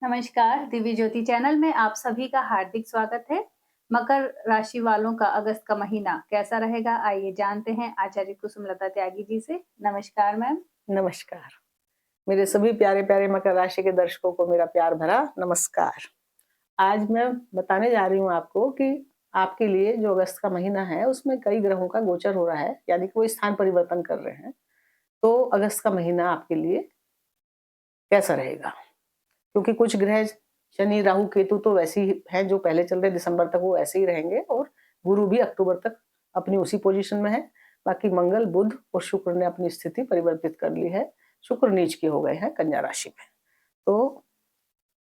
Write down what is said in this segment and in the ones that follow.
नमस्कार, दिव्य ज्योति चैनल में आप सभी का हार्दिक स्वागत है। मकर राशि वालों का अगस्त का महीना कैसा रहेगा? आइए जानते हैं आचार्य कुसुमलता त्यागी जी से। नमस्कार मैम। नमस्कार। मेरे सभी प्यारे-प्यारे मकर राशि के दर्शकों को मेरा प्यार भरा नमस्कार। आज मैं बताने जा रही हूँ आपको कि आपके लिए जो अगस्त का महीना है, उसमें कई ग्रहों का गोचर हो रहा है, यानी कि वो स्थान परिवर्तन कर रहे हैं। तो अगस्त का महीना आपके लिए कैसा रहेगा? क्योंकि कुछ ग्रह शनि, राहु, केतु तो वैसे ही हैं जो पहले चल रहे दिसंबर तक वो ऐसे ही रहेंगे और गुरु भी अक्टूबर तक अपनी उसी पोजीशन में है। बाकी मंगल, बुध और शुक्र ने अपनी स्थिति परिवर्तित कर ली है। शुक्र नीच के हो गए हैं कन्या राशि में। तो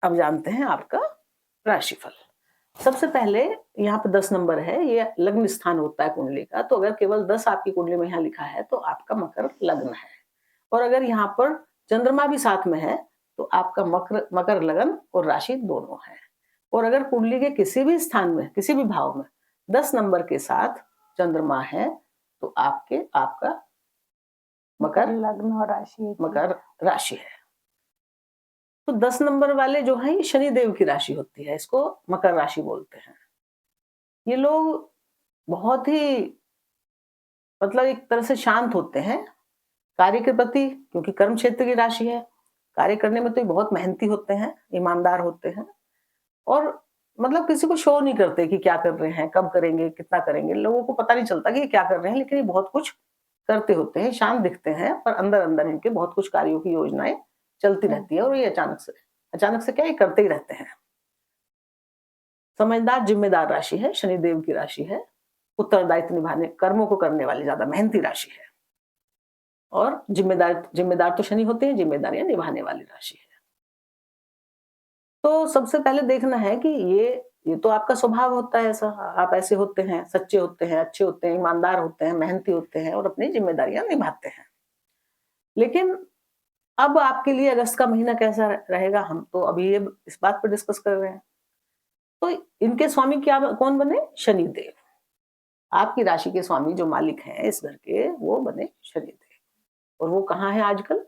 अब जानते हैं आपका राशिफल। सबसे पहले यहाँ पे 10 नंबर है, ये लग्न स्थान होता है कुंडली का। तो अगर केवल 10 आपकी कुंडली में यहाँ लिखा है तो आपका मकर लग्न है। और अगर यहाँ पर चंद्रमा भी साथ में है तो आपका मकर मकर लग्न और राशि दोनों है। और अगर कुंडली के किसी भी स्थान में, किसी भी भाव में 10 नंबर के साथ चंद्रमा है तो आपका मकर लग्न और राशि मकर राशि है। तो 10 नंबर वाले जो हैं ये शनि देव की राशि होती है, इसको मकर राशि बोलते हैं। ये लोग बहुत ही मतलब एक तरह से शांत होते हैं कार्य के प्रति, क्योंकि कर्म क्षेत्र की राशि है। कार्य करने में तो ये बहुत मेहनती होते हैं, ईमानदार होते हैं और मतलब किसी को शो नहीं करते कि क्या कर रहे हैं, कब करेंगे, कितना करेंगे। लोगों को पता नहीं चलता कि ये क्या कर रहे हैं, लेकिन ये बहुत कुछ करते होते हैं, शांत दिखते हैं पर अंदर-अंदर इनके बहुत कुछ कार्यों की योजनाएं चलती रहती है और ये अचानक से क्या ये करते ही रहते हैं। समझदार जिम्मेदार राशि है, शनिदेव की राशि है। उत्तरदायित्व निभाने, कर्मों को करने वाली, ज्यादा मेहनती राशि है और जिम्मेदार जिम्मेदार तो शनि होते हैं, जिम्मेदारियां निभाने वाली राशि है। तो सबसे पहले देखना है कि ये तो आपका स्वभाव होता है ऐसा, आप ऐसे होते हैं, सच्चे होते हैं, अच्छे होते हैं, ईमानदार होते हैं, मेहनती होते हैं और अपनी जिम्मेदारियां निभाते हैं। लेकिन अब आपके लिए अगस्त का महीना कैसा रहेगा, हम तो अभी ये इस बात पर डिस्कस कर रहे हैं। तो इनके स्वामी क्या कौन बने? शनिदेव। आपकी राशि के स्वामी जो मालिक हैं इस घर के, वो बने शनिदेव। और वो कहाँ है आजकल?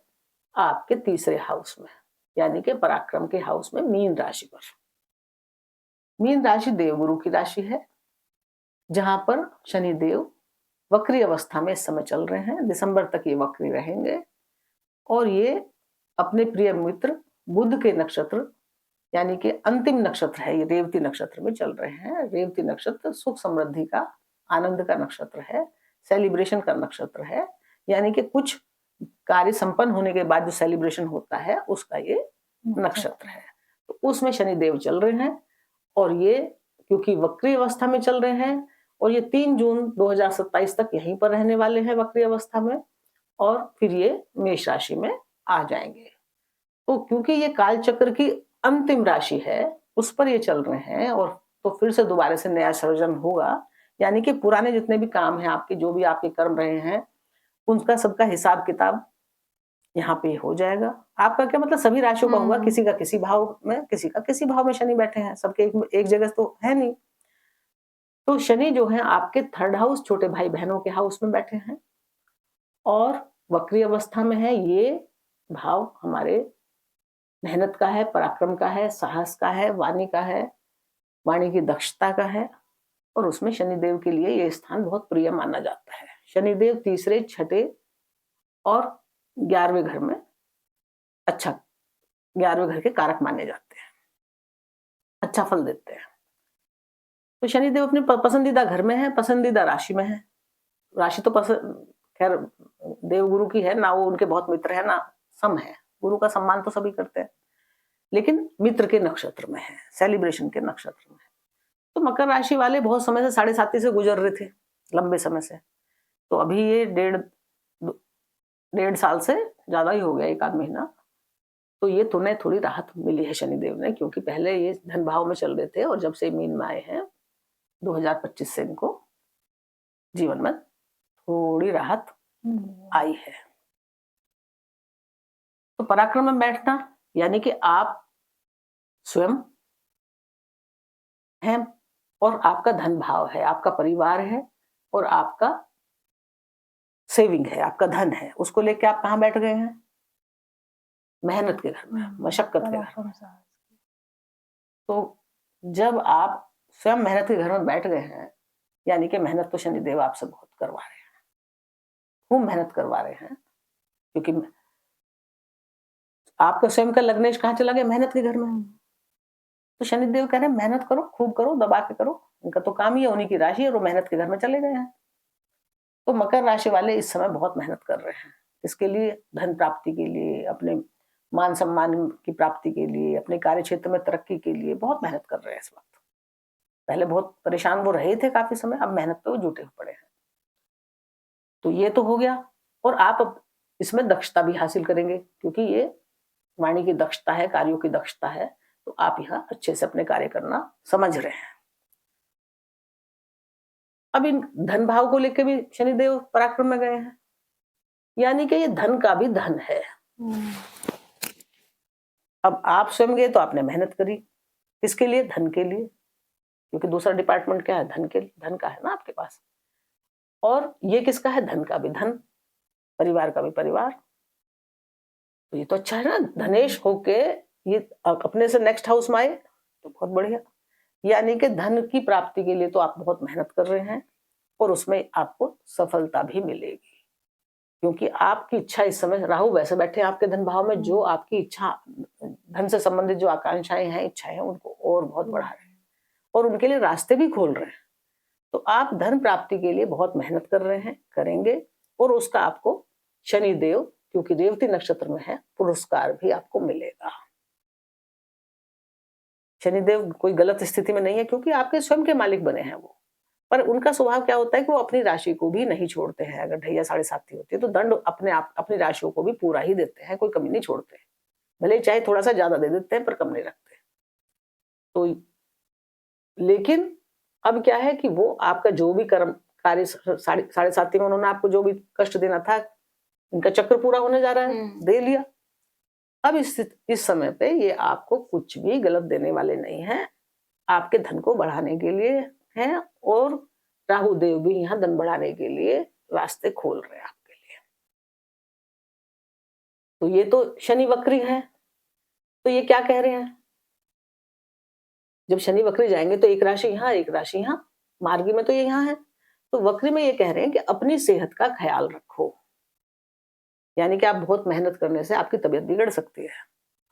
आपके तीसरे हाउस में, यानी कि पराक्रम के हाउस में, मीन राशि पर। मीन राशि देवगुरु की राशि है, जहां पर शनिदेव वक्री अवस्था में इस समय चल रहे हैं। दिसंबर तक ये वक्री रहेंगे और ये अपने प्रिय मित्र बुध के नक्षत्र, यानी कि अंतिम नक्षत्र है, ये रेवती नक्षत्र में चल रहे हैं। रेवती नक्षत्र सुख समृद्धि का, आनंद का नक्षत्र है, सेलिब्रेशन का नक्षत्र है, यानी कि कुछ कार्य संपन्न होने के बाद जो सेलिब्रेशन होता है उसका ये नक्षत्र है। तो उसमें शनिदेव चल रहे हैं और ये क्योंकि वक्री अवस्था में चल रहे हैं और ये 3 जून 2027 तक यहीं पर रहने वाले हैं वक्री अवस्था में और फिर ये मेष राशि में आ जाएंगे। तो क्योंकि ये काल चक्र की अंतिम राशि है, उस पर ये चल रहे हैं और तो फिर से दोबारा से नया सृजन होगा, यानी कि पुराने जितने भी काम हैं आपके, जो भी आपके कर्म रहे हैं, उनका सबका हिसाब किताब यहाँ पे हो जाएगा। आपका क्या मतलब सभी राशियों का होगा, किसी का किसी भाव में, किसी का किसी भाव में शनि बैठे हैं, सबके एक जगह तो है नहीं। तो शनि जो है आपके थर्ड हाउस, छोटे भाई बहनों के हाउस में बैठे हैं और वक्री अवस्था में है। ये भाव हमारे मेहनत का है, पराक्रम का है, साहस का है, वाणी का है, वाणी की दक्षता का है और उसमें शनिदेव के लिए ये स्थान बहुत प्रिय माना जाता है। शनिदेव तीसरे, छठे और 11वें घर में अच्छा 11वें घर के कारक माने जाते हैं, अच्छा फल देते हैं। तो शनिदेव अपने पसंदीदा घर में है, पसंदीदा राशि में है। राशि तो खैर देव गुरु की है ना, वो उनके बहुत मित्र है ना, सम है। गुरु का सम्मान तो सभी करते हैं, लेकिन मित्र के नक्षत्र में है, सेलिब्रेशन के नक्षत्र में है। तो मकर राशि वाले बहुत समय से साढ़े साथी से गुजर रहे थे, लंबे समय से। तो अभी ये डेढ़ साल से ज्यादा ही हो गया, एक आध महीना। तो ये तुम्हें थोड़ी राहत मिली है शनिदेव ने, क्योंकि पहले ये धन भाव में चल रहे थे और जब से मीन में आए हैं 2025 से इनको जीवन में थोड़ी राहत आई है। तो पराक्रम में बैठना यानी कि आप स्वयं हैं और आपका धन भाव है, आपका परिवार है और आपका सेविंग है, आपका धन है, उसको लेके आप कहाँ बैठ गए हैं? मेहनत के घर में, मशक्कत के घर में। तो जब आप स्वयं मेहनत के घर में बैठ गए हैं, यानी कि मेहनत तो शनिदेव आपसे बहुत करवा रहे हैं, खूब मेहनत करवा रहे हैं, क्योंकि आपका स्वयं का लग्नेश कहाँ चला गया? मेहनत के घर में। तो शनिदेव कह रहे हैं मेहनत करो, खूब करो, दबा के करो। उनका तो काम ही है, उन्हीं की राशि है और वो मेहनत के घर में चले गए हैं। तो मकर राशि वाले इस समय बहुत मेहनत कर रहे हैं। इसके लिए धन प्राप्ति के लिए, अपने मान सम्मान की प्राप्ति के लिए, अपने कार्य क्षेत्र में तरक्की के लिए बहुत मेहनत कर रहे हैं इस वक्त। पहले बहुत परेशान वो रहे थे काफी समय, अब मेहनत पे वो जुटे पड़े हैं। तो ये तो हो गया। और आप अब इसमें दक्षता भी हासिल करेंगे, क्योंकि ये वाणी की दक्षता है, कार्यों की दक्षता है। तो आप यहाँ अच्छे से अपने कार्य करना समझ रहे हैं। अब इन धन भाव को लेकर भी शनिदेव पराक्रम में गए हैं, यानी कि ये धन का भी धन है। अब आप स्वयं गए तो आपने मेहनत करी, किसके लिए? धन के लिए, क्योंकि दूसरा डिपार्टमेंट क्या है? धन के लिए, धन का है ना आपके पास। और ये किसका है? धन का भी धन, परिवार का भी परिवार। तो ये तो अच्छा है ना, धनेश होके ये अपने से नेक्स्ट हाउस में आए तो बहुत बढ़िया। यानी कि धन की प्राप्ति के लिए तो आप बहुत मेहनत कर रहे हैं और उसमें आपको सफलता भी मिलेगी, क्योंकि आपकी इच्छा इस समय, राहु वैसे बैठे हैं आपके धन भाव में, जो आपकी इच्छा, धन से संबंधित जो आकांक्षाएं हैं, इच्छाएं हैं, उनको और बहुत बढ़ा रहे हैं और उनके लिए रास्ते भी खोल रहे हैं। तो आप धन प्राप्ति के लिए बहुत मेहनत कर रहे हैं, करेंगे, और उसका आपको शनिदेव, क्योंकि रेवती नक्षत्र में है, पुरस्कार भी आपको मिलेगा। शनिदेव कोई गलत स्थिति में नहीं है, क्योंकि आपके स्वयं के मालिक बने हैं वो। पर उनका स्वभाव क्या होता है कि वो अपनी राशि को भी नहीं छोड़ते हैं। अगर ढैया साढ़े साथी होती है तो दंड अपने आप अपनी राशियों को भी पूरा ही देते हैं, कोई कमी नहीं छोड़ते। भले ही चाहे थोड़ा सा ज्यादा दे देते हैं, पर कम नहीं रखते। तो लेकिन अब क्या है कि वो आपका जो भी कर्म कार्य साढ़े साथी में उन्होंने आपको जो भी कष्ट देना था, इनका चक्र पूरा होने जा रहा है, दे लिया। अब इस समय पे ये आपको कुछ भी गलत देने वाले नहीं है, आपके धन को बढ़ाने के लिए हैं, और राहु देव भी यहाँ धन बढ़ाने के लिए रास्ते खोल रहे हैं आपके लिए। तो ये तो शनि वक्री है। तो ये क्या कह रहे हैं? जब शनि वक्री जाएंगे तो एक राशि यहाँ, एक राशि यहाँ, मार्गी में तो ये यहाँ है। तो वक्री में ये कह रहे हैं कि अपनी सेहत का ख्याल रखो, यानी कि आप बहुत मेहनत करने से आपकी तबीयत बिगड़ सकती है,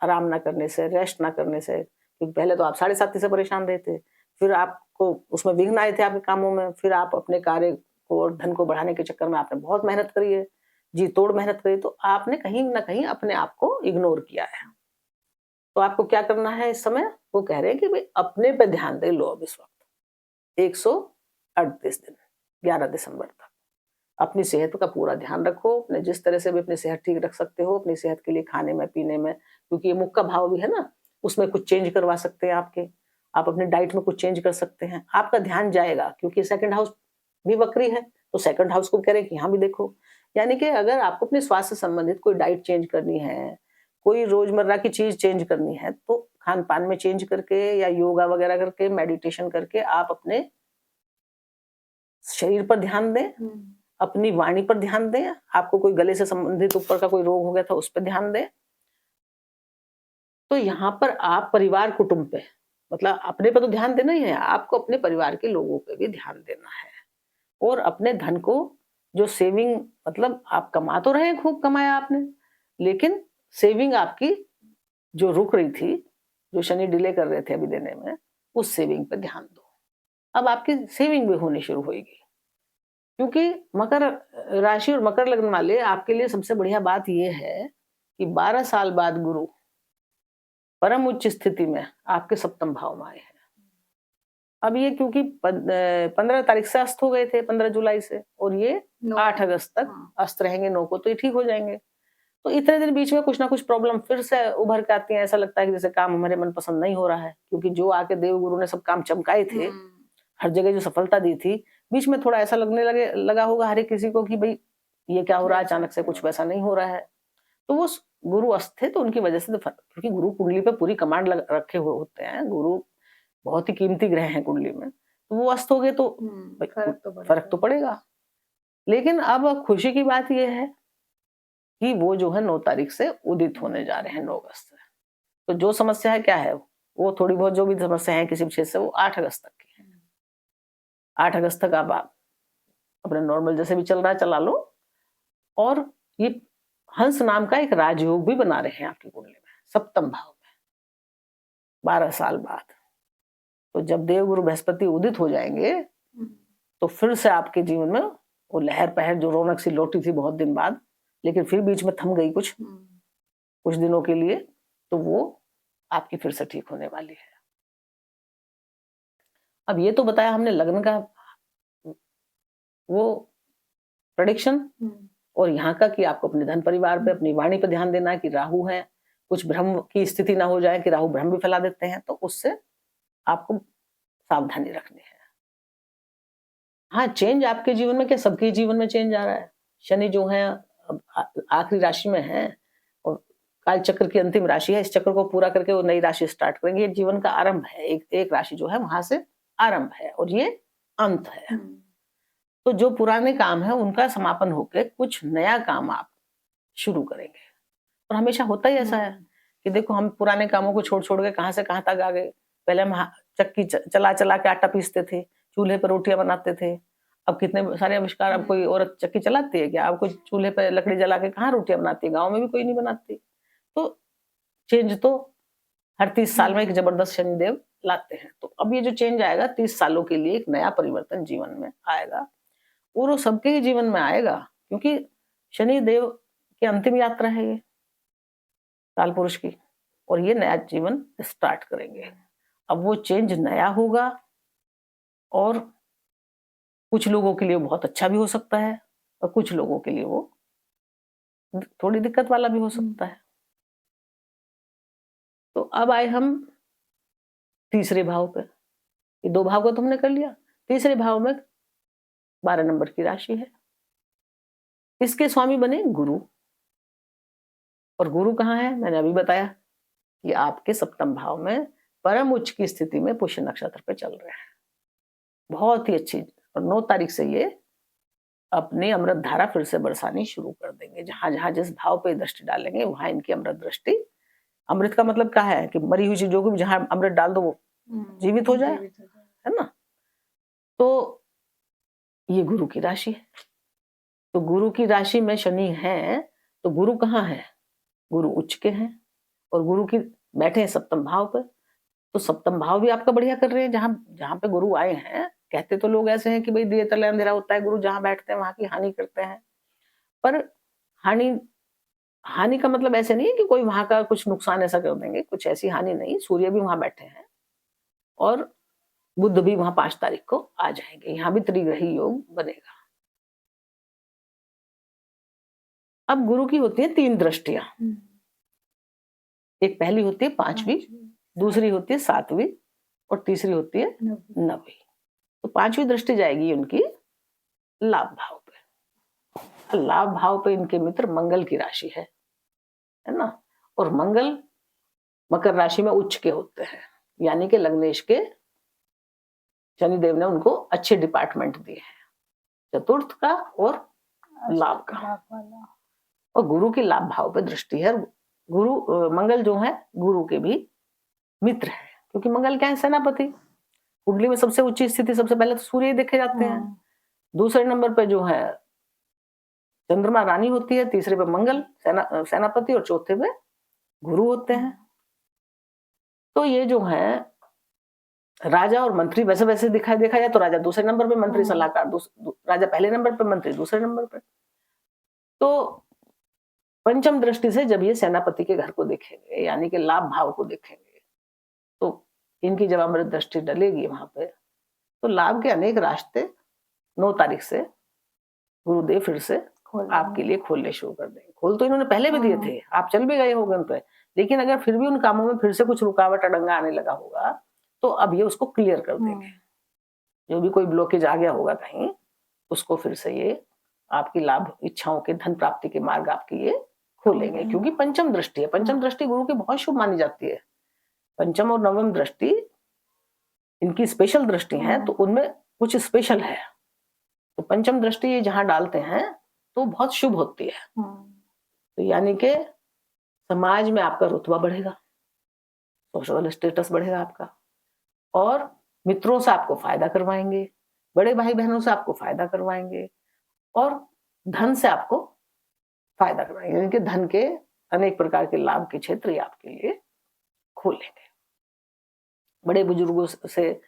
आराम ना करने से, रेस्ट ना करने से। क्योंकि पहले तो आप साढ़े साथी से परेशान रहे थे, फिर आपको उसमें विघ्न आए थे आपके कामों में, फिर आप अपने कार्य को और धन को बढ़ाने के चक्कर में आपने बहुत मेहनत करी है, जी तोड़ मेहनत करी, तो आपने कहीं ना कहीं अपने आप को इग्नोर किया है। तो आपको क्या करना है इस समय? वो कह रहे हैं कि भाई अपने पे ध्यान दे लो अब इस वक्त 138 दिन, 11 दिसंबर तक अपनी सेहत का पूरा ध्यान रखो। अपने जिस तरह से भी अपनी सेहत ठीक रख सकते हो, अपनी सेहत के लिए खाने में, पीने में, क्योंकि ये मुख का भाव भी है ना, उसमें कुछ चेंज करवा सकते हैं आपके। आप अपने डाइट में कुछ चेंज कर सकते हैं, आपका ध्यान जाएगा, क्योंकि सेकंड हाउस भी वक्री है। तो सेकंड हाउस को कह रहे हैं कि यहाँ भी देखो। यानी कि अगर आपको अपने स्वास्थ्य से संबंधित कोई डाइट चेंज करनी है, कोई रोजमर्रा की चीज चेंज करनी है, तो खान पान में चेंज करके या योगा वगैरह करके, मेडिटेशन करके आप अपने शरीर पर ध्यान दें, अपनी वाणी पर ध्यान दें। आपको कोई गले से संबंधित ऊपर का कोई रोग हो गया था, उस पर ध्यान दें। तो यहाँ पर आप परिवार कुटुंब पे, मतलब अपने पे तो ध्यान देना ही है, आपको अपने परिवार के लोगों पे भी ध्यान देना है। और अपने धन को, जो सेविंग, मतलब आप कमा तो रहे हैं, खूब कमाया आपने, लेकिन सेविंग आपकी जो रुक रही थी, जो शनि डिले कर रहे थे अभी देने में, उस सेविंग पे ध्यान दो। अब आपकी सेविंग भी होनी शुरू होगी, क्योंकि मकर राशि और मकर लग्न वाले आपके लिए सबसे बढ़िया बात यह है कि 12 साल बाद गुरु परम उच्च स्थिति में आपके सप्तम भाव में आए हैं। अब ये क्योंकि 15 तारीख से अस्त हो गए थे, 15 जुलाई से, और ये 8 अगस्त तक अस्त रहेंगे 9 को, तो ये ठीक हो जाएंगे। तो इतने दिन बीच में कुछ ना कुछ प्रॉब्लम फिर से उभर के आती है। ऐसा लगता है कि जैसे काम हमारे मन पसंद नहीं हो रहा है, क्योंकि जो आके देव गुरु ने सब काम चमकाए थे, हर जगह जो सफलता दी थी, बीच में थोड़ा ऐसा लगा होगा हर एक किसी को कि भाई ये क्या हो रहा है, अचानक से कुछ वैसा नहीं हो रहा है। तो वो गुरु अस्त थे, तो उनकी वजह से, क्योंकि गुरु कुंडली पे पूरी कमांड रखे हुए होते हैं, गुरु बहुत ही कीमती ग्रह हैं कुंडली में, तो वो अस्त हो गए तो फर्क तो पड़ेगा। लेकिन अब खुशी की बात यह है कि वो जो है 9 तारीख से उदित होने जा रहे हैं, 9 अगस्त से। तो जो समस्या है क्या है, वो थोड़ी बहुत जो भी समस्या है किसी विषय से, वो 8 अगस्त तक की है। 8 अगस्त तक आप अपने नॉर्मल जैसे भी चल रहा है चला लो। और ये हंस नाम का एक राजयोग भी बना रहे हैं आपकी कुंडली में, सप्तम भाव में, 12 साल बाद। तो जब देवगुरु बृहस्पति उदित हो जाएंगे तो फिर से आपके जीवन में वो लहर पहर जो रौनक सी लौटी थी बहुत दिन बाद, लेकिन फिर बीच में थम गई कुछ दिनों के लिए, तो वो आपकी फिर से ठीक होने वाली है। अब ये तो बताया हमने लग्न का वो प्रेडिक्शन, और यहाँ का कि आपको अपने धन परिवार पे, अपनी वाणी पे ध्यान देना है कि राहु है, कुछ भ्रम की स्थिति ना हो जाए कि राहु भ्रम भी फैला देते हैं, तो उससे आपको सावधानी रखनी है। हाँ, चेंज आपके जीवन में क्या, सबके जीवन में चेंज आ रहा है। शनि जो है आखिरी राशि में है और काल चक्र की अंतिम राशि है, इस चक्र को पूरा करके वो नई राशि स्टार्ट करेंगे। ये जीवन का आरंभ है, एक राशि जो है वहां से आरंभ है और ये अंत है। तो जो पुराने काम है उनका समापन होकर कुछ नया काम आप शुरू करेंगे। और हमेशा होता ही ऐसा है कि देखो, हम पुराने कामों को छोड़ छोड़ के कहां से कहां तक आ गए। पहले हम चक्की चला चला के आटा पीसते थे, चूल्हे पर रोटियां बनाते थे। अब कितने सारे आविष्कार, अब कोई औरत चक्की चलाती है क्या? अब कोई चूल्हे पर लकड़ी जला के कहाँ रोटियां बनाती है? गाँव में भी कोई नहीं बनाती। तो चेंज तो हर 30 साल में एक जबरदस्त शनिदेव लाते हैं। तो अब ये जो चेंज आएगा 30 सालों के लिए, एक नया परिवर्तन जीवन में आएगा और वो सबके ही जीवन में आएगा, क्योंकि शनि देव की अंतिम यात्रा है ये काल पुरुष की, और ये नया जीवन स्टार्ट करेंगे। अब वो चेंज नया होगा और कुछ लोगों के लिए बहुत अच्छा भी हो सकता है और कुछ लोगों के लिए वो थोड़ी दिक्कत वाला भी हो सकता है। तो अब आए हम तीसरे भाव पे। ये 2 भाव को तो हमने कर लिया। तीसरे भाव में 12 नंबर की राशि है, इसके स्वामी बने गुरु। और गुरु कहाँ है? मैंने अभी बताया कि आपके सप्तम भाव में परम उच्च की स्थिति में पुष्य नक्षत्र पे चल रहे हैं। बहुत ही अच्छी। और 9 तारीख से ये अपनी अमृत धारा फिर से बरसानी शुरू कर देंगे। जहां जहां जिस भाव पे दृष्टि डालेंगे वहां इनकी अमृत दृष्टि, अमृत का मतलब क्या है कि मरी हुई चीजों को भी जहां अमृत डाल दो वो जीवित हो जाए, है ना। तो ये गुरु की राशि है। तो गुरु की राशि में शनि है, तो गुरु कहाँ है? गुरु उच्च के हैं और गुरु की बैठे हैं सप्तम भाव पर। तो सप्तम भाव भी आपका बढ़िया कर रहे हैं। जहां जहां पे गुरु आए हैं, कहते तो लोग ऐसे हैं कि भाई दिए तले अंधेरा होता है, गुरु जहां बैठते हैं वहां की हानि करते हैं। पर हानि हानि का मतलब ऐसे नहीं है कि कोई वहां का कुछ नुकसान ऐसा कर देंगे, कुछ ऐसी हानि नहीं। सूर्य भी वहां बैठे हैं और बुध भी वहां 5 तारीख को आ जाएंगे। यहाँ भी त्रिग्रही योग बनेगा। अब गुरु की होती है 3 दृष्टियां। एक पहली होती है 5वीं, दूसरी होती है 7वीं और तीसरी होती है 9वीं। तो 5वीं दृष्टि जाएगी उनकी लाभ भाव पे। लाभ भाव पे इनके मित्र मंगल की राशि है ना। और मंगल मकर राशि में उच्च के होते हैं, यानी कि लग्नेश के शनिदेव ने उनको अच्छे डिपार्टमेंट दिए हैं, चतुर्थ का और लाभ का। और गुरु की लाभ भाव पे दृष्टि है। गुरु मंगल जो है गुरु के भी मित्र है, क्योंकि मंगल क्या है? सेनापति। कुंडली में सबसे ऊंची स्थिति सबसे पहले तो सूर्य देखे जाते हैं। दूसरे नंबर पे जो है चंद्रमा रानी होती है, तीसरे पे मंगल सेनापति और चौथे पे गुरु होते हैं। तो ये जो है राजा और मंत्री, वैसे वैसे देखा जाए तो राजा दूसरे नंबर पे, मंत्री सलाहकार, राजा पहले नंबर पे, मंत्री दूसरे नंबर पे। तो पंचम दृष्टि से जब ये सेनापति के घर को देखेंगे, यानी कि लाभ भाव को देखेंगे, तो इनकी जब अमृत दृष्टि डलेगी वहां पे, तो लाभ के अनेक रास्ते 9 तारीख से गुरुदेव फिर से आपके लिए खोलने शुरू कर देंगे। खोल तो इन्होंने पहले भी दिए थे, आप चल भी गए होंगे उन पे, लेकिन अगर फिर भी उन कामों में फिर से कुछ रुकावट अड़ंगा आने लगा होगा, तो अब ये उसको क्लियर कर देंगे। जो भी कोई ब्लॉकेज आ गया होगा कहीं, उसको फिर से ये आपकी लाभ इच्छाओं के, धन प्राप्ति के मार्ग आपके ये खोलेंगे। क्योंकि पंचम दृष्टि है, पंचम दृष्टि गुरु की बहुत शुभ मानी जाती है। पंचम और नवम दृष्टि इनकी स्पेशल दृष्टि है, तो उनमें कुछ स्पेशल है। तो पंचम दृष्टि ये जहां डालते हैं तो बहुत शुभ होती है। तो यानी कि समाज में आपका रुतबा बढ़ेगा, सोशल स्टेटस बढ़ेगा आपका, और मित्रों से आपको फायदा करवाएंगे, बड़े भाई बहनों से आपको फायदा करवाएंगे, और धन से आपको फायदा करवाएंगे, यानी कि धन के अनेक प्रकार के लाभ के क्षेत्र ये आपके लिए खोलेंगे। बड़े बुजुर्गों से,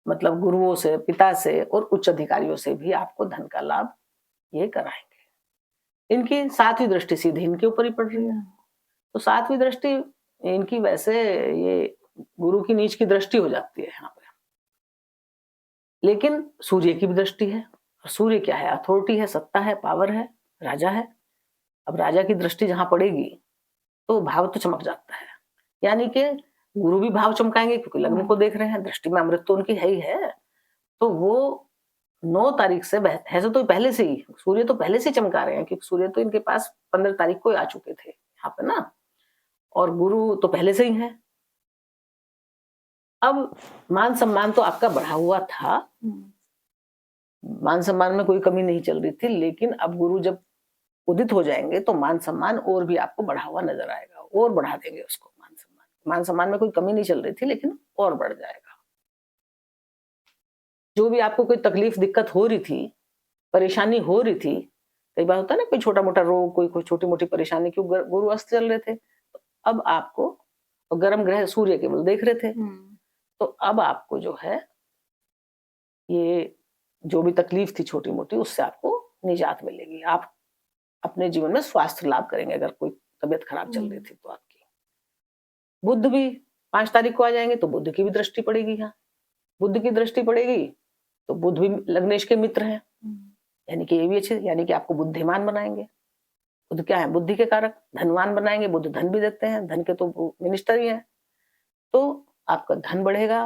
मतलब गुरुओं से, पिता से और उच्च अधिकारियों से भी आपको धन का लाभ ये कराएंगे। इनकी 7वीं दृष्टि सीधी इनके ऊपर ही पड़ रही है, तो 7वीं दृष्टि इनकी, वैसे ये गुरु की नीच की दृष्टि हो जाती है यहाँ पे, लेकिन सूर्य की भी दृष्टि है, और सूर्य क्या है? अथॉरिटी है, सत्ता है, पावर है, राजा है। अब राजा की दृष्टि जहां पड़ेगी तो भाव तो चमक जाता है, यानी कि गुरु भी भाव चमकाएंगे क्योंकि लग्न को देख रहे हैं, दृष्टि में अमृत तो उनकी है ही है। तो वो 9 तारीख से है तो पहले से ही सूर्य तो पहले से चमका रहे हैं, क्योंकि सूर्य तो इनके पास 15 तारीख को आ चुके थे यहाँ पे ना, और गुरु तो पहले से ही है। अब मान सम्मान तो आपका बढ़ा हुआ था, मान सम्मान में कोई कमी नहीं चल रही थी, लेकिन अब गुरु जब उदित हो जाएंगे तो मान सम्मान और भी आपको बढ़ा हुआ नजर आएगा, और बढ़ा देंगे उसको। मान सम्मान में कोई कमी नहीं चल रही थी, लेकिन और बढ़ जाएगा। जो भी आपको कोई तकलीफ दिक्कत हो रही थी, परेशानी हो रही थी, कई बार होता है ना कोई छोटा मोटा रोग, कोई छोटी मोटी परेशानी, क्यों गुरु अस्त चल रहे थे, तो अब आपको, और गर्म ग्रह सूर्य केवल देख रहे थे, तो अब आपको जो है ये जो भी तकलीफ थी छोटी मोटी, उससे आपको निजात मिलेगी। आप अपने जीवन में स्वास्थ्य लाभ करेंगे। अगर कोई तबीयत खराब चल रही थी तो आपकी, बुध भी 5 तारीख को आ जाएंगे, तो बुध की भी दृष्टि पड़ेगी। यहाँ बुध की दृष्टि पड़ेगी तो बुध भी लग्नेश के मित्र हैं, यानी कि ये भी अच्छे, यानी कि आपको बुद्धिमान बनाएंगे। बुध क्या है? बुद्धि के कारक। धनवान बनाएंगे, बुध धन भी देते हैं, धन के तो मिनिस्टर ही हैं। तो आपका धन बढ़ेगा,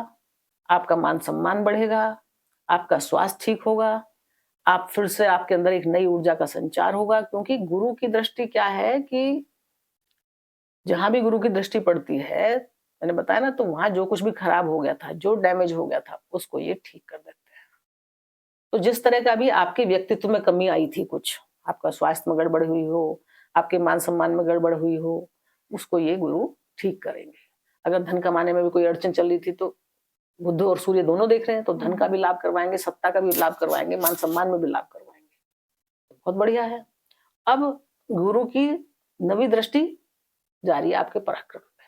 आपका मान सम्मान बढ़ेगा, आपका स्वास्थ्य ठीक होगा, आप फिर से, आपके अंदर एक नई ऊर्जा का संचार होगा, क्योंकि गुरु की दृष्टि क्या है कि जहां भी गुरु की दृष्टि पड़ती है, मैंने बताया ना, तो वहां जो कुछ भी खराब हो गया था, जो डैमेज हो गया था, उसको ये ठीक कर देते हैं। तो जिस तरह का भी आपके व्यक्तित्व में कमी आई थी, कुछ आपका स्वास्थ्य में गड़बड़ हुई हो, आपके मान सम्मान में गड़बड़ हुई हो, उसको ये गुरु ठीक करेंगे। अगर धन कमाने में भी कोई अड़चन चल रही थी, तो बुध और सूर्य दोनों देख रहे हैं, तो धन का भी लाभ करवाएंगे, सत्ता का भी लाभ करवाएंगे, मान सम्मान में भी लाभ करवाएंगे। बहुत बढ़िया है। अब गुरु की 9वीं दृष्टि जारी है आपके पराक्रम पे,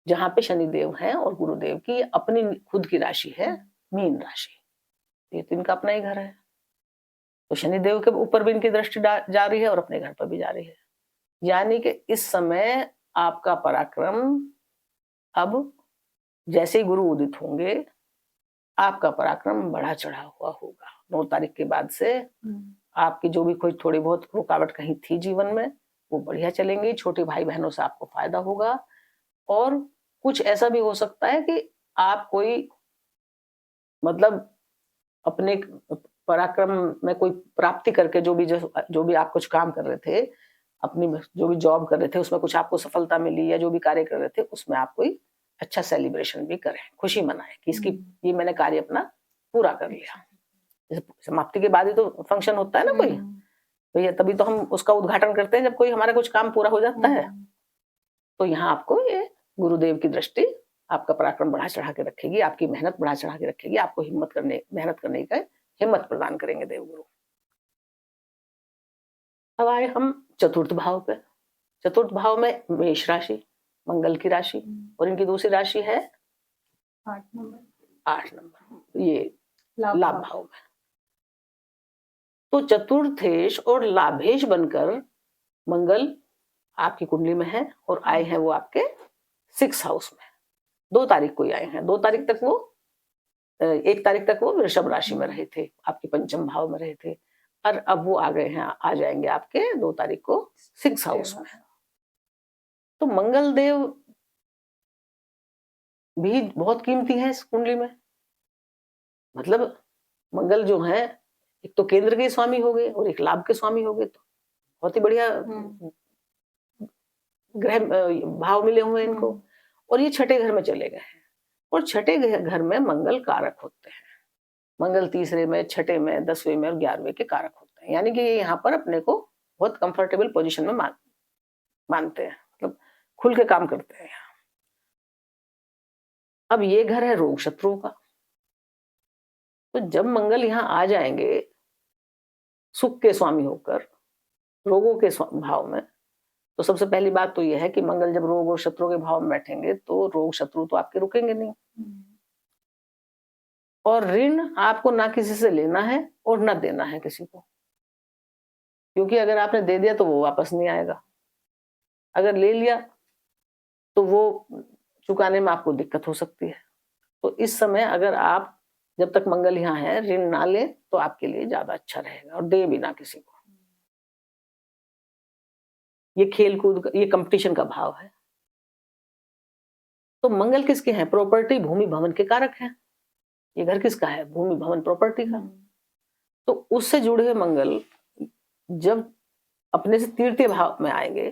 जहां पे शनिदेव हैं, और गुरुदेव की अपनी खुद की राशि है मीन राशि, ये तो इनका अपना ही घर है, तो शनिदेव के ऊपर भी इनकी दृष्टि जा रही है और अपने घर पर भी जा रही है। यानी कि इस समय आपका पराक्रम, अब जैसे ही गुरु उदित होंगे, आपका पराक्रम बढ़ा चढ़ा हुआ होगा। 9 तारीख के बाद से आपकी जो भी कोई थोड़ी बहुत रुकावट कहीं थी जीवन में, वो बढ़िया चलेंगी। छोटे भाई बहनों से आपको फायदा होगा, और कुछ ऐसा भी हो सकता है कि आप कोई, मतलब अपने पराक्रम में कोई प्राप्ति करके, जो भी आप कुछ काम कर रहे थे, अपनी जो भी जॉब कर रहे थे, उसमें कुछ आपको सफलता मिली, या जो भी कार्य कर रहे थे उसमें आप कोई अच्छा सेलिब्रेशन भी करें, खुशी मनाएं कि इसकी, ये मैंने कार्य अपना पूरा कर लिया। समाप्ति के बाद ही तो फंक्शन होता है ना कोई, तो ये तभी तो हम उसका उद्घाटन करते हैं जब कोई हमारा कुछ काम पूरा हो जाता है। तो यहाँ आपको ये गुरुदेव की दृष्टि आपका पराक्रम बढ़ा चढ़ा के रखेगी, आपकी मेहनत बढ़ा चढ़ा के रखेगी, आपको मेहनत करने का हिम्मत प्रदान करेंगे देवगुरु। अब आए हम चतुर्थ भाव पे। चतुर्थ भाव में मेष राशि, मंगल की राशि, और इनकी दूसरी राशि है 8 नंबर, ये लाभ भाव में। तो चतुर्थेश और लाभेश बनकर मंगल आपकी कुंडली में है, और आए हैं वो आपके 6 हाउस में। 2 तारीख को ही आए हैं। 2 तारीख तक वो 1 तारीख तक वो वृषभ राशि में रहे थे, आपके पंचम भाव में रहे थे, और अब वो आ गए हैं, आ जाएंगे आपके 2 तारीख को 6 हाउस में। तो मंगल देव भी बहुत कीमती है इस कुंडली में। मतलब मंगल जो है, एक तो केंद्र के स्वामी हो गए और एक लाभ के स्वामी हो गए, तो बहुत ही बढ़िया ग्रह भाव मिले हुए हैं इनको, और ये छठे घर में चले गए हैं, और छठे घर में मंगल कारक होते हैं। मंगल तीसरे में, छठे में, 10वें में और 11वें के कारक होते हैं, यानी कि ये यहाँ पर अपने को बहुत कंफर्टेबल पोजीशन में मानते हैं, मतलब खुल के काम करते हैं। अब ये घर है रोग शत्रुओं का। तो जब मंगल यहाँ आ जाएंगे सुख के स्वामी होकर रोगों के भाव में, तो सबसे पहली बात तो यह है कि मंगल जब रोग और शत्रु के भाव में बैठेंगे तो रोग शत्रु तो आपके रुकेंगे नहीं, और ऋण आपको ना किसी से लेना है और ना देना है किसी को, क्योंकि अगर आपने दे दिया तो वो वापस नहीं आएगा, अगर ले लिया तो वो चुकाने में आपको दिक्कत हो सकती है। तो इस समय अगर आप जब तक मंगल यहाँ है ऋण ना ले तो आपके लिए ज्यादा अच्छा रहेगा, और दे भी ना किसी को। ये खेल कूद ये कंपटीशन का भाव है। तो मंगल किसके हैं? प्रॉपर्टी भूमि भवन के कारक हैं। ये घर किसका है? भूमि भवन प्रॉपर्टी का। तो उससे जुड़े हुए मंगल जब अपने से तृतीय भाव में आएंगे,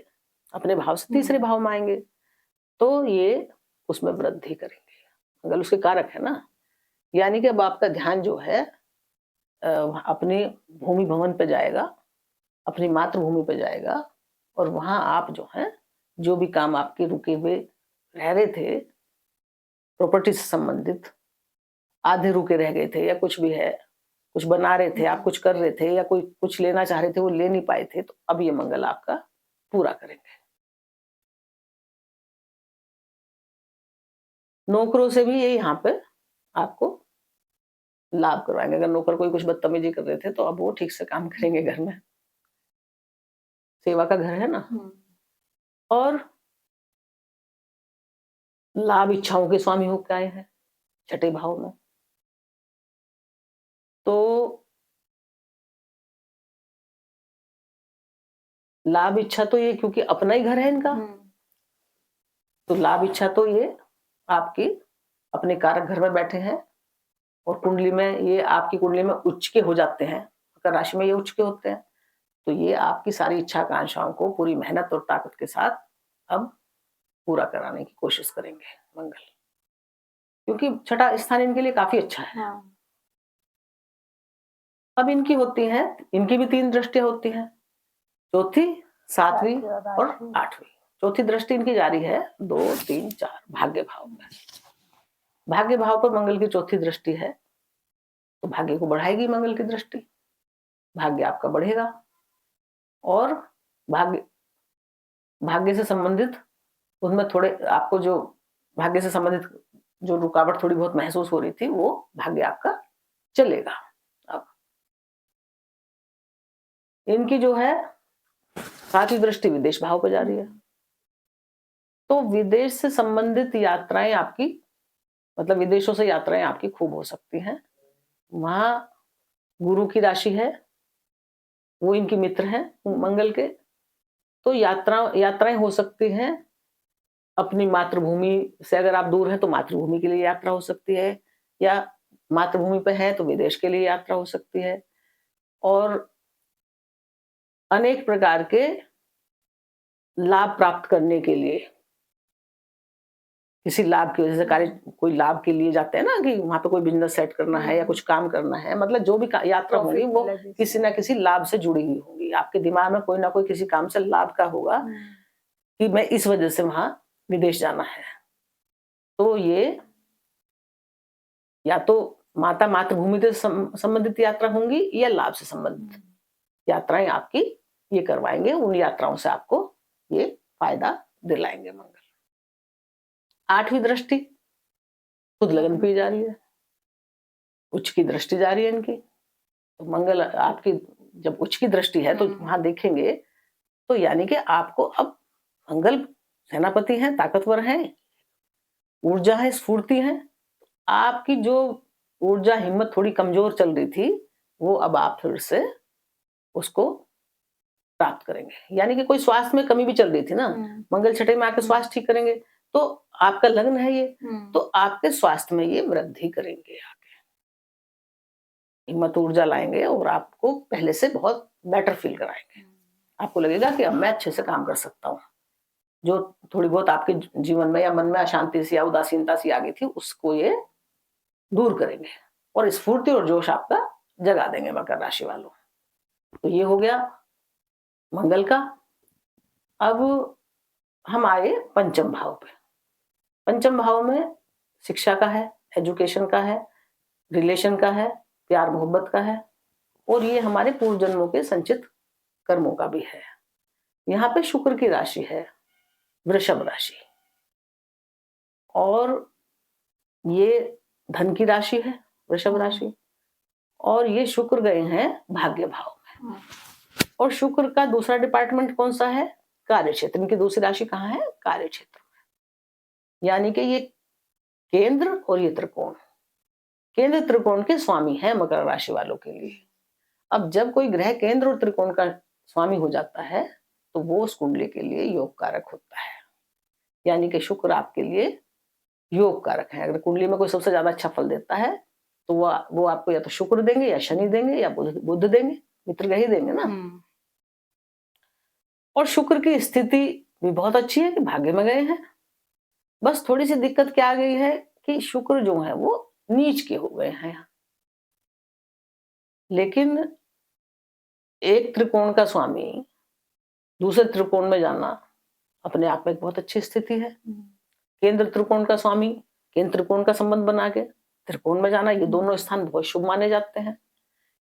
अपने भाव से तीसरे भाव में आएंगे, तो ये उसमें वृद्धि करेंगे। मंगल उसके कारक है ना, यानी कि अब आपका ध्यान जो है अपनी भूमि भवन पे जाएगा, अपनी मातृभूमि पे जाएगा, और वहां आप जो है जो भी काम आपके रुके हुए रह रहे थे प्रॉपर्टी से संबंधित, आधे रुके रह गए थे या कुछ भी है, कुछ बना रहे थे आप, कुछ कर रहे थे या कोई कुछ लेना चाह रहे थे वो ले नहीं पाए थे, तो अब ये मंगल आपका पूरा करेंगे। नौकरों से भी ये यहाँ पे आपको लाभ करवाएंगे। अगर नौकर कोई कुछ बदतमीजी कर रहे थे तो अब वो ठीक से काम करेंगे घर में। सेवा का घर है ना। और लाभ इच्छाओं के स्वामी होकर आए हैं छठे भाव में, तो लाभ इच्छा तो ये क्योंकि अपना ही घर है इनका, तो लाभ इच्छा तो ये आपकी अपने कारक घर में बैठे हैं, और कुंडली में ये आपकी कुंडली में उच्च के हो जाते हैं, मकर राशि में ये उच्च के होते हैं, तो ये आपकी सारी इच्छा आकांक्षाओं को पूरी मेहनत और ताकत के साथ अब पूरा कराने की कोशिश करेंगे मंगल, क्योंकि छठा स्थान इनके लिए काफी अच्छा है। अब इनकी होती हैं, इनकी भी 3 दृष्टियां होती हैं, चौथी, 7वीं और 8वीं। चौथी दृष्टि इनकी जारी है 2, 3, 4 भाग्य भाव में। भाग्य भाव पर मंगल की चौथी दृष्टि है, तो भाग्य को बढ़ाएगी मंगल की दृष्टि, भाग्य आपका बढ़ेगा, और भाग्य भाग्य से संबंधित उसमें थोड़े आपको जो भाग्य से संबंधित जो रुकावट थोड़ी बहुत महसूस हो रही थी वो भाग्य आपका चलेगा। अब इनकी जो है 7वीं दृष्टि विदेश भाव पर जा रही है, तो विदेश से संबंधित यात्राएं आपकी, मतलब विदेशों से यात्राएं आपकी खूब हो सकती हैं। वहां गुरु की राशि है, वो इनकी मित्र हैं मंगल के, तो यात्राएं हो सकती हैं। अपनी मातृभूमि से अगर आप दूर हैं तो मातृभूमि के लिए यात्रा हो सकती है, या मातृभूमि पे है तो विदेश के लिए यात्रा हो सकती है, और अनेक प्रकार के लाभ प्राप्त करने के लिए, किसी लाभ की वजह से कार्य, कोई लाभ के लिए जाते हैं ना कि वहां पे कोई बिजनेस सेट करना है या कुछ काम करना है, मतलब जो भी यात्रा होगी वो किसी ना किसी लाभ से जुड़ी हुई होगी। आपके दिमाग में कोई ना कोई किसी काम से लाभ का होगा कि मैं इस वजह से वहां विदेश जाना है। तो ये या तो मातृभूमि से संबंधित यात्रा होंगी या लाभ से संबंधित यात्राएं आपकी ये करवाएंगे, उन यात्राओं से आपको ये फायदा दिलाएंगे मंगल। 8वीं दृष्टि खुद लगन पे जा रही है, उच्च की दृष्टि जा रही है इनकी, तो मंगल आपकी जब उच्च की दृष्टि है तो वहां देखेंगे, तो यानी कि आपको अब मंगल सेनापति हैं, ताकतवर हैं, ऊर्जा है, स्फूर्ति है, आपकी जो ऊर्जा हिम्मत थोड़ी कमजोर चल रही थी वो अब आप फिर से उसको प्राप्त करेंगे। यानी कि कोई स्वास्थ्य में कमी भी चल रही थी ना, मंगल छठे में आके स्वास्थ्य ठीक करेंगे, तो आपका लग्न है ये, तो आपके स्वास्थ्य में ये वृद्धि करेंगे, आगे हिम्मत ऊर्जा लाएंगे और आपको पहले से बहुत बेटर फील कराएंगे। आपको लगेगा कि अब मैं अच्छे से काम कर सकता हूँ। जो थोड़ी बहुत आपके जीवन में या मन में अशांति सी या उदासीनता सी आ गई थी उसको ये दूर करेंगे, और स्फूर्ति और जोश आपका जगा देंगे मकर राशि वालों। तो ये हो गया मंगल का। अब हम आए पंचम भाव पे। पंचम भाव में शिक्षा का है, एजुकेशन का है, रिलेशन का है, प्यार मोहब्बत का है, और ये हमारे पूर्व जन्मों के संचित कर्मों का भी है। यहाँ पे शुक्र की राशि है वृषभ राशि, और ये धन की राशि है वृषभ राशि, और ये शुक्र गए हैं भाग्य भाव में। और शुक्र का दूसरा डिपार्टमेंट कौन सा है? कार्य क्षेत्र। इनकी दूसरी राशि कहाँ है? कार्य क्षेत्र में। यानी कि ये केंद्र और ये त्रिकोण, केंद्र त्रिकोण के स्वामी है मकर राशि वालों के लिए। अब जब कोई ग्रह केंद्र और त्रिकोण का स्वामी हो जाता है तो वो उस कुंडली के लिए योग कारक होता है। यानी कि शुक्र आपके लिए योग कारक है। अगर कुंडली में कोई सबसे ज्यादा अच्छा फल देता है तो वो आपको या तो शुक्र देंगे या शनि देंगे या बुध देंगे, मित्र ग्रह ही देंगे ना। और शुक्र की स्थिति भी बहुत अच्छी है कि भाग्य में गए हैं। बस थोड़ी सी दिक्कत क्या आ गई है कि शुक्र जो है वो नीच के हो गए हैं। लेकिन एक त्रिकोण का स्वामी दूसरे त्रिकोण में जाना अपने आप में एक बहुत अच्छी स्थिति है। केंद्र त्रिकोण का स्वामी केंद्र त्रिकोण का संबंध बना के त्रिकोण में जाना, ये दोनों स्थान बहुत शुभ माने जाते हैं।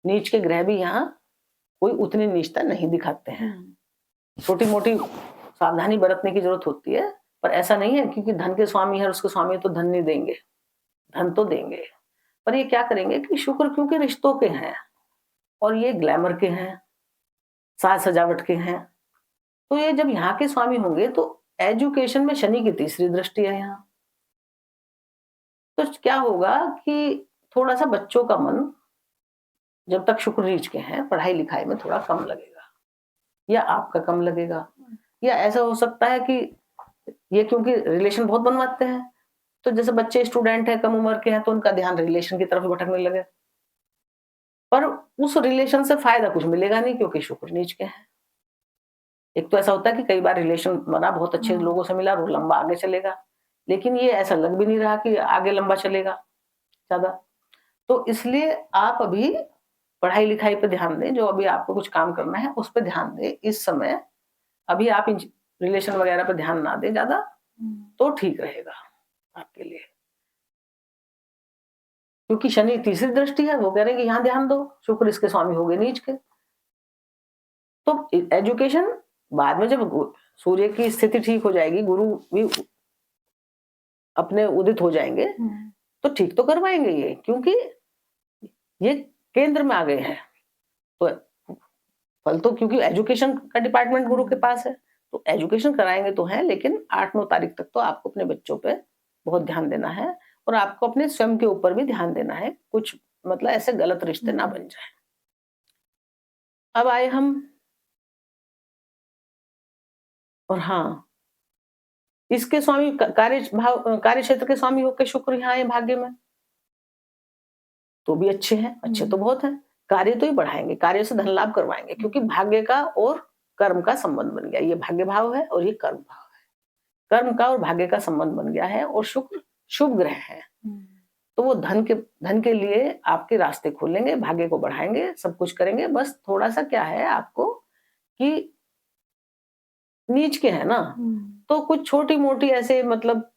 नीच के ग्रह भी यहाँ कोई उतनी नीचता नहीं दिखाते हैं। छोटी मोटी सावधानी बरतने की जरूरत होती है, पर ऐसा नहीं है क्योंकि धन के स्वामी है उसके स्वामी तो धन नहीं देंगे, धन तो देंगे, पर ये क्या करेंगे कि शुक्र क्योंकि रिश्तों के हैं और ये ग्लैमर के हैं, साज सजावट के हैं, तो ये जब यहाँ के स्वामी होंगे तो एजुकेशन में शनि की तीसरी दृष्टि है यहाँ। तो क्या होगा कि थोड़ा सा बच्चों का मन जब तक शुक्र नीच के हैं पढ़ाई लिखाई में थोड़ा कम लगेगा, या आपका कम लगेगा, या ऐसा हो सकता है कि ये क्योंकि रिलेशन बहुत बनवाते हैं तो जैसे बच्चे स्टूडेंट हैं कम उम्र के हैं तो उनका ध्यान रिलेशन की तरफ भटकने लगे, पर उस रिलेशन से फायदा कुछ मिलेगा नहीं क्योंकि शुक्र नीच के हैं। एक तो ऐसा होता है कि कई बार रिलेशन बना, बहुत अच्छे लोगों से मिला, वो लंबा आगे चलेगा, लेकिन ये ऐसा लग भी नहीं रहा कि आगे लंबा चलेगा ज्यादा। तो इसलिए आप अभी पढ़ाई लिखाई पे ध्यान दें, जो अभी आपको कुछ काम करना है उस पर ध्यान दें इस समय। अभी आप रिलेशन वगैरह पे ध्यान ना दें ज्यादा, तो ठीक रहेगा आपके लिए, क्योंकि शनि तीसरी दृष्टि है, वो कह रहे हैं कि यहाँ ध्यान दो, शुक्र इसके स्वामी हो गए नीच के। तो एजुकेशन बाद में जब सूर्य की स्थिति ठीक हो जाएगी, गुरु भी अपने उदित हो जाएंगे तो ठीक तो करवाएंगे ये, क्योंकि ये केंद्र में आ गए हैं। तो फल तो क्योंकि एजुकेशन का डिपार्टमेंट गुरु के पास है तो एजुकेशन कराएंगे तो है, लेकिन 8-9 तारीख तक तो आपको अपने बच्चों पे बहुत ध्यान देना है और आपको अपने स्वयं के ऊपर भी ध्यान देना है, कुछ मतलब ऐसे गलत रिश्ते ना बन जाए। अब आए हम, और हाँ, इसके स्वामी कार्य क्षेत्र के स्वामी होकर शुक्र यहाँ आए भाग्य में, तो भी अच्छे हैं, अच्छे तो बहुत हैं। कार्य तो ही बढ़ाएंगे, कार्य से धन लाभ करवाएंगे, क्योंकि भाग्य का और कर्म का संबंध बन गया। ये भाग्य भाव है और ये कर्म भाव है, कर्म का और भाग्य का संबंध बन गया है, और शुक्र शुभ ग्रह है तो वो धन के लिए आपके रास्ते खोलेंगे, भाग्य को बढ़ाएंगे, सब कुछ करेंगे। बस थोड़ा सा क्या है आपको कि नीच के है ना, तो कुछ छोटी मोटी ऐसे मतलब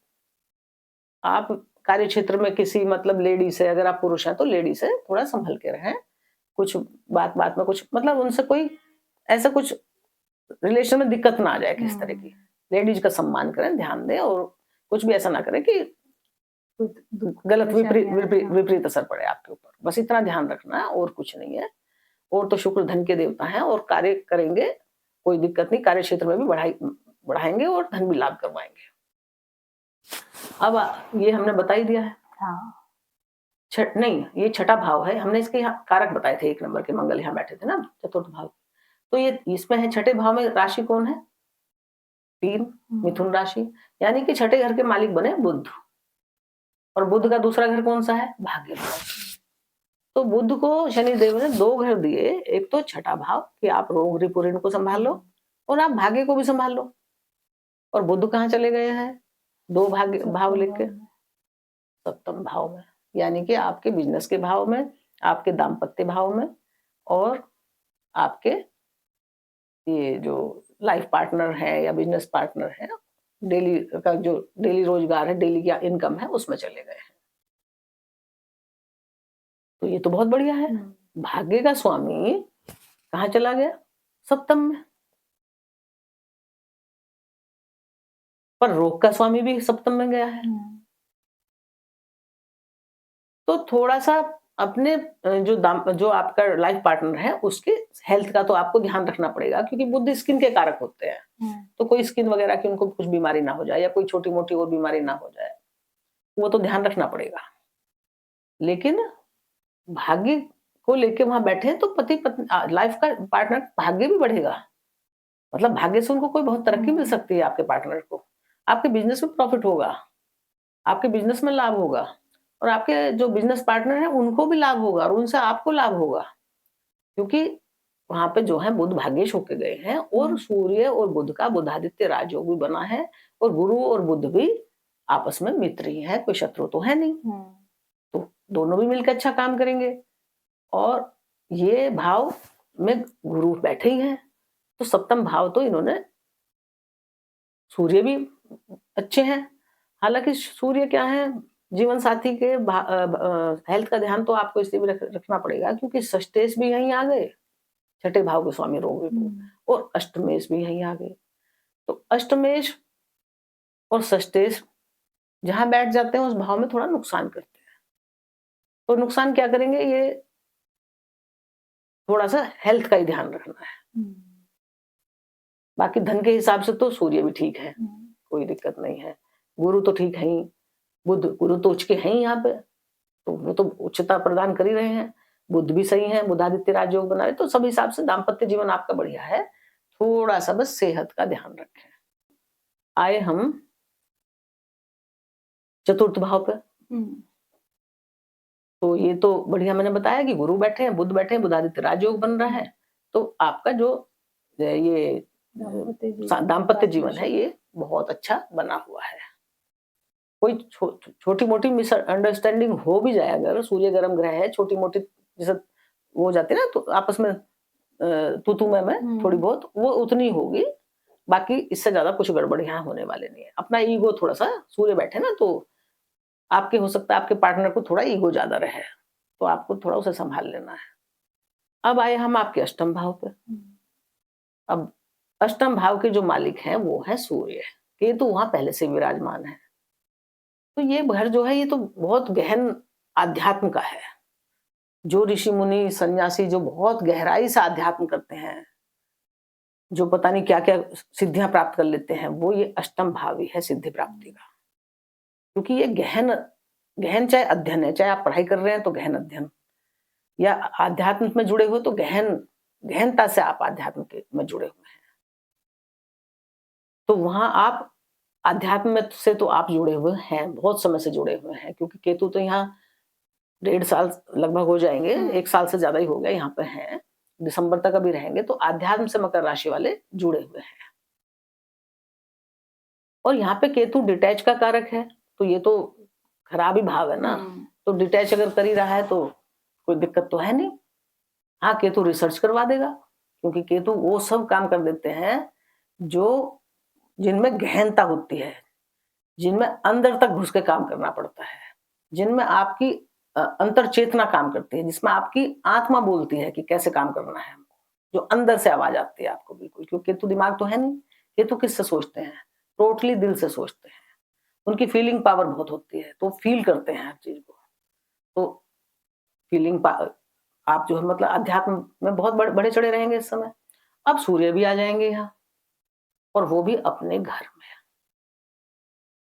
आप कार्य क्षेत्र में किसी मतलब लेडी से, अगर आप पुरुष हैं तो लेडी से थोड़ा संभल के रहें, कुछ बात बात में कुछ मतलब उनसे कोई ऐसा कुछ रिलेशन में दिक्कत ना आ जाए किस तरह की। लेडीज का सम्मान करें, ध्यान दें, और कुछ भी ऐसा ना करें कि गलत विपरीत असर पड़े आपके ऊपर। बस इतना ध्यान रखना है और कुछ नहीं है। और तो शुक्र धन के देवता हैं और कार्य करेंगे, कोई दिक्कत नहीं, कार्य क्षेत्र में भी बढ़ाएंगे और धन भी लाभ करवाएंगे। अब ये हमने बता ही दिया है। हाँ। नहीं, ये छठा भाव है, हमने इसके यहाँ कारक बताए थे, 1 नंबर के मंगल यहाँ बैठे थे ना, चतुर्थ भाव। तो ये इसमें है छठे भाव में राशि कौन है? 3, मिथुन राशि, यानी कि छठे घर के मालिक बने बुध, और बुध का दूसरा घर कौन सा है? भाग्य भाव। तो बुध को शनि देव ने 2 घर दिए, एक तो छठा भाव कि आप रोग रिपुण को संभाल लो और आप भाग्य को भी संभाल लो। और बुध कहाँ चले गए हैं? 2 भाग्य भाव लेके सप्तम भाव में, यानी कि आपके बिजनेस के भाव में, आपके दाम्पत्य भाव में, और आपके ये जो लाइफ पार्टनर है या बिजनेस पार्टनर है डेली का जो डेली रोजगार है, डेली की इनकम है, उसमें चले गए हैं। तो ये तो बहुत बढ़िया है। भाग्य का स्वामी कहाँ चला गया? सप्तम में। पर रोग का स्वामी भी सप्तम में गया है। तो थोड़ा-सा अपने जो आपका लाइफ पार्टनर है, उसके हेल्थ का तो आपको ध्यान रखना पड़ेगा, क्योंकि बुध स्किन के कारक होते हैं। तो कोई स्किन वगैरह की उनको कुछ बीमारी ना हो जाए या कोई छोटी-मोटी और बीमारी ना हो जाए, वो तो ध्यान रखना पड़ेगा। लेकिन भाग्य को लेके वहाँ बैठे हैं तो लाइफ का पार्टनर भाग्य भी बढ़ेगा। मतलब भाग्य से उनको कोई बहुत तरक्की मिल सकती है आपके पार्टनर को। आपके बिज़नेस में प्रॉफिट होगा, आपके बिज़नेस में लाभ होगा और आपके जो बिज़नेस पार्टनर हैं उनको भी लाभ होगा और उनसे आपको लाभ होगा। क्योंकि वहाँ पे जो है बुध भाग्येश होके गए हैं और सूर्य और बुध का बुधादित्य राजयोग भी बना है और गुरु और बुध भी आपस में मित्र ही हैं, कोई शत्रु तो है नहीं। तो दोनों भी मिलकर अच्छा काम करेंगे और ये भाव में गुरु बैठे ही हैं, तो सप्तम भाव तो इन्होंने सूर्य भी अच्छे हैं। हालाँकि सूर्य क्या है, जीवन साथी के हेल्थ का ध्यान तो आपको इसलिए भी रखना पड़ेगा क्योंकि षष्ठेश भी यहीं आ गए, छठे भाव के स्वामी रोग और अष्टमेश भी यहीं आ गए। तो अष्टमेश और षष्ठेश जहाँ बैठ जाते हैं उस भाव में थोड़ा नुकसान करते हैं। तो नुकसान क्या करेंगे, ये थोड़ा-सा हेल्थ का ही ध्यान रखना है। बाकी धन के हिसाब से तो सूर्य भी ठीक है, कोई दिक्कत नहीं है। गुरु तो ठीक है ही, गुरु तो उच्च के हैं ही यहाँ पे, तो वो तो उच्चता प्रदान कर ही रहे हैं। बुध भी सही है, बुधादित्य राजयोग बना रहे, तो सब हिसाब से दाम्पत्य जीवन आपका बढ़िया है। थोड़ा-सा बस सेहत का ध्यान रखें। आए हम चतुर्थ भाव पे। तो ये तो बढ़िया मैंने बताया कि गुरु बैठे हैं, बुध बैठे हैं, बुधादित्य राजयोग बन रहा है। तो आपका जो ये दाम्पत्य जीवन है ये बहुत अच्छा बना हुआ है। कोई छोटी-मोटी मिसअंडरस्टैंडिंग हो भी जाए, अगर सूर्य गर्म ग्रह है, छोटी-मोटी जैसे वो हो जाती है ना, तो आपस में तू-तू मैं थोड़ी बहुत वो उतनी होगी, बाकी इससे ज्यादा कुछ गड़बड़ यहाँ होने वाले नहीं है। अपना ईगो थोड़ा-सा, सूर्य बैठे ना तो आपके हो सकता है आपके पार्टनर को थोड़ा ईगो ज्यादा रहे, तो आपको थोड़ा उसे संभाल लेना है। अब आए हम आपके अष्टम भाव पे। अब अष्टम भाव के जो मालिक हैं वो है सूर्य, केतु वहां पहले से विराजमान है। तो ये घर जो है ये तो बहुत गहन आध्यात्म का है। जो ऋषि मुनि सन्यासी जो बहुत गहराई से आध्यात्म करते हैं, जो पता नहीं क्या क्या सिद्धियां प्राप्त कर लेते हैं, वो ये अष्टम भावी है सिद्धि प्राप्ति का। क्योंकि ये गहन गहन चाहे अध्ययन है, चाहे आप पढ़ाई कर रहे हैं तो गहन अध्ययन, या आध्यात्म में जुड़े हुए तो गहनता से आप आध्यात्म में जुड़े हुए हैं। तो वहां आप आध्यात्म में से तो आप जुड़े हुए हैं, बहुत समय से जुड़े हुए हैं, क्योंकि केतु तो यहाँ 1.5 साल लगभग हो जाएंगे, 1 साल से ज्यादा ही हो गया यहाँ पे हैं, दिसंबर तक अभी रहेंगे। तो आध्यात्म से मकर राशि वाले जुड़े हुए हैं और यहाँ पे केतु डिटैच का कारक है, तो ये तो खराब ही भाव है ना। तो डिटैच अगर कर ही रहा है तो कोई दिक्कत तो है नहीं। हाँ, केतु रिसर्च करवा देगा, क्योंकि केतु वो सब काम कर देते हैं जो जिनमें गहनता होती है, जिनमें अंदर तक घुस के काम करना पड़ता है, जिनमें आपकी अंतर चेतना काम करती है, जिसमें आपकी आत्मा बोलती है कि कैसे काम करना है हमको, जो अंदर से आवाज आती है आपको बिल्कुल। क्योंकि केतु दिमाग तो है नहीं, केतु किससे सोचते हैं, टोटली दिल से सोचते हैं। उनकी फीलिंग पावर बहुत होती है, तो फील करते हैं हर चीज को। तो फीलिंग आप जो है मतलब अध्यात्म में बहुत बड़े चढ़े रहेंगे इस समय। अब सूर्य भी आ जाएंगे यहाँ, और वो भी अपने घर में।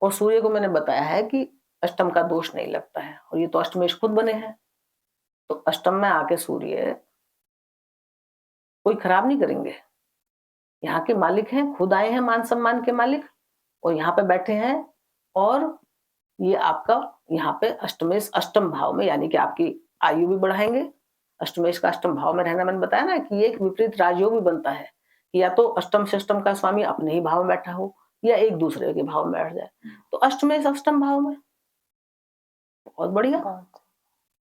और सूर्य को मैंने बताया है कि अष्टम का दोष नहीं लगता है, और ये तो अष्टमेश खुद बने हैं, तो अष्टम में आके सूर्य कोई खराब नहीं करेंगे। यहाँ के मालिक हैं, खुद आए हैं मान सम्मान के मालिक, और यहाँ पे बैठे हैं। और ये आपका यहाँ पे अष्टमेश अष्टम भाव में, यानी कि आपकी आयु भी बढ़ाएंगे। अष्टमेश का अष्टम भाव में रहना, मैंने बताया ना कि एक विपरीत राजयोग भी बनता है, या तो अष्टम से अष्टम का स्वामी अपने ही भाव में बैठा हो या एक दूसरे के भाव में बैठ जाए। तो अष्टमेश अष्टम भाव में बहुत बढ़िया,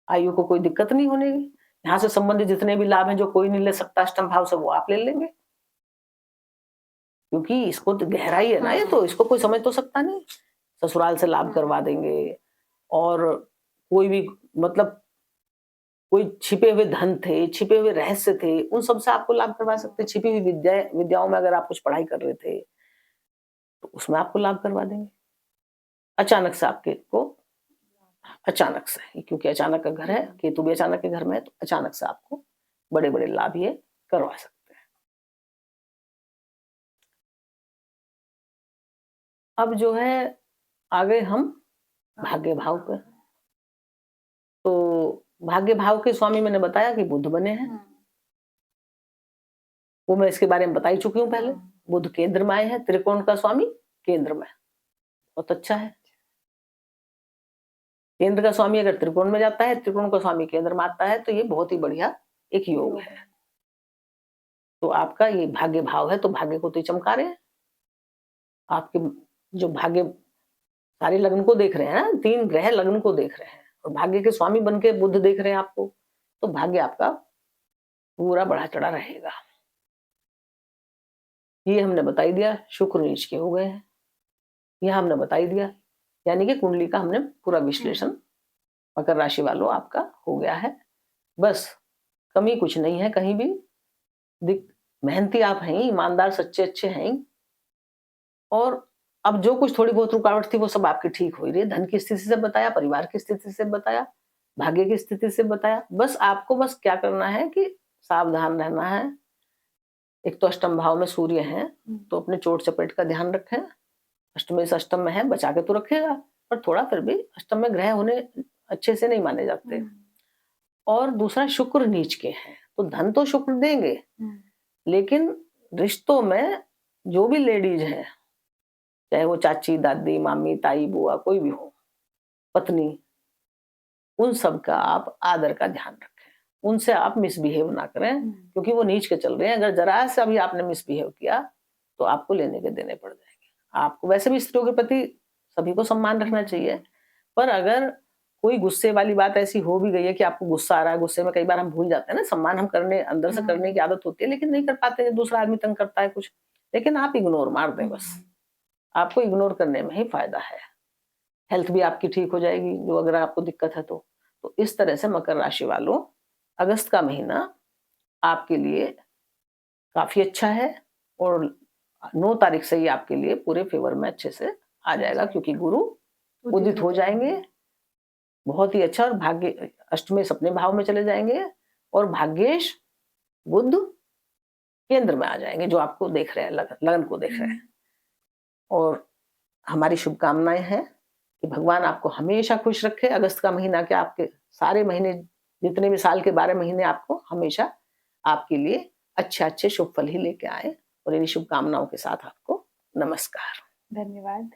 आयु को कोई दिक्कत नहीं होने। यहाँ से संबंधित जितने भी लाभ हैं जो कोई नहीं ले सकता अष्टम भाव से, वो आप ले लेंगे। क्योंकि इसको तो गहराई है ना, ये तो इसको कोई समझ तो सकता नहीं। ससुराल से लाभ करवा देंगे, और कोई भी मतलब कोई छिपे हुए धन थे, छिपे हुए रहस्य थे, उन सब से आपको लाभ करवा सकते हैं। छिपी हुई विद्याओं में अगर आप कुछ पढ़ाई कर रहे थे, तो उसमें आपको लाभ करवा देंगे। अचानक से आपके को अचानक से, क्योंकि अचानक का घर है, केतु भी अचानक के घर में है, तो अचानक से आपको बड़े-बड़े लाभ ये करवा सकते हैं। अब जो है आ गए हम भाग्य भाव पे। तो भाग्य भाव के स्वामी मैंने बताया कि बुध बने हैं। वो मैं इसके बारे में बता ही चुकी हूँ पहले। बुध केंद्र में आए हैं, त्रिकोण का स्वामी केंद्र में, बहुत अच्छा है। केंद्र का स्वामी अगर त्रिकोण में जाता है, त्रिकोण का स्वामी केंद्र में आता है, तो ये बहुत ही बढ़िया एक योग है। तो आपका ये भाग्य भाव है, तो भाग्य को तो चमका रहे हैं। आपके जो भाग्य सारे लग्न को देख रहे हैं ना, 3 ग्रह लग्न को देख रहे हैं, और भाग्य के स्वामी बन के बुध देख रहे हैं आपको, तो भाग्य आपका पूरा बढ़ा चढ़ा रहेगा। ये हमने बता ही दिया, शुक्र नीच के हो गए हैं, यह हमने बता ही दिया। यानी कि कुंडली का हमने पूरा विश्लेषण मकर राशि वालों आपका हो गया है। बस कमी कुछ नहीं है कहीं भी। मेहनती आप हैं, ईमानदार, सच्चे अच्छे हैं, और अब जो कुछ थोड़ी बहुत रुकावट थी वो सब आपकी ठीक हो रही है। धन की स्थिति से बताया, परिवार की स्थिति से बताया, भाग्य की स्थिति से बताया। बस आपको बस क्या करना है कि सावधान रहना है। एक तो अष्टम भाव में सूर्य है, तो अपने चोट चपेट का ध्यान रखें। अष्टम से अष्टम में है, बचा के तो रखेगा, पर थोड़ा फिर भी अष्टम में ग्रह होने अच्छे से नहीं माने जाते। और दूसरा शुक्र नीच के हैं, तो धन तो शुक्र देंगे, लेकिन रिश्तों में जो भी लेडीज हैं, चाहे वो चाची, दादी, मामी, ताई, बुआ, कोई भी हो, पत्नी, उन सब का आप आदर का ध्यान रखें। उनसे आप मिसबिहेव ना करें, क्योंकि वो नीच के चल रहे हैं। अगर जरा सा भी आपने मिसबिहेव किया, तो आपको लेने के देने पड़ जाएंगे। आपको वैसे भी स्त्रियों के प्रति सभी को सम्मान रखना चाहिए, पर अगर कोई गुस्से वाली बात ऐसी हो भी गई है कि आपको गुस्सा आ रहा है, गुस्से में कई बार हम भूल जाते हैं ना, सम्मान हम करने अंदर से करने की आदत होती है, लेकिन नहीं कर पाते हैं, दूसरा आदमी तंग करता है कुछ, लेकिन आप इग्नोर मार दें बस। आपको इग्नोर करने में ही फायदा है। हेल्थ भी आपकी ठीक हो जाएगी, जो अगर आपको दिक्कत है तो इस तरह से मकर राशि वालों, अगस्त का महीना आपके लिए काफी अच्छा है, और 9 तारीख से ही आपके लिए पूरे फेवर में अच्छे से आ जाएगा, क्योंकि गुरु उदित हो जाएंगे। बहुत ही अच्छा। और भाग्य अष्टमेश अपने भाव में चले जाएंगे, और भाग्येश बुध केंद्र में आ जाएंगे, जो आपको देख रहे हैं, लगन को देख रहे हैं। और हमारी शुभकामनाएं हैं कि भगवान आपको हमेशा खुश रखे। अगस्त का महीना क्या, आपके सारे महीने, जितने भी साल के 12 महीने, आपको हमेशा आपके लिए अच्छे अच्छे शुभ फल ही लेके आए। और इन्हीं शुभकामनाओं के साथ आपको नमस्कार। धन्यवाद।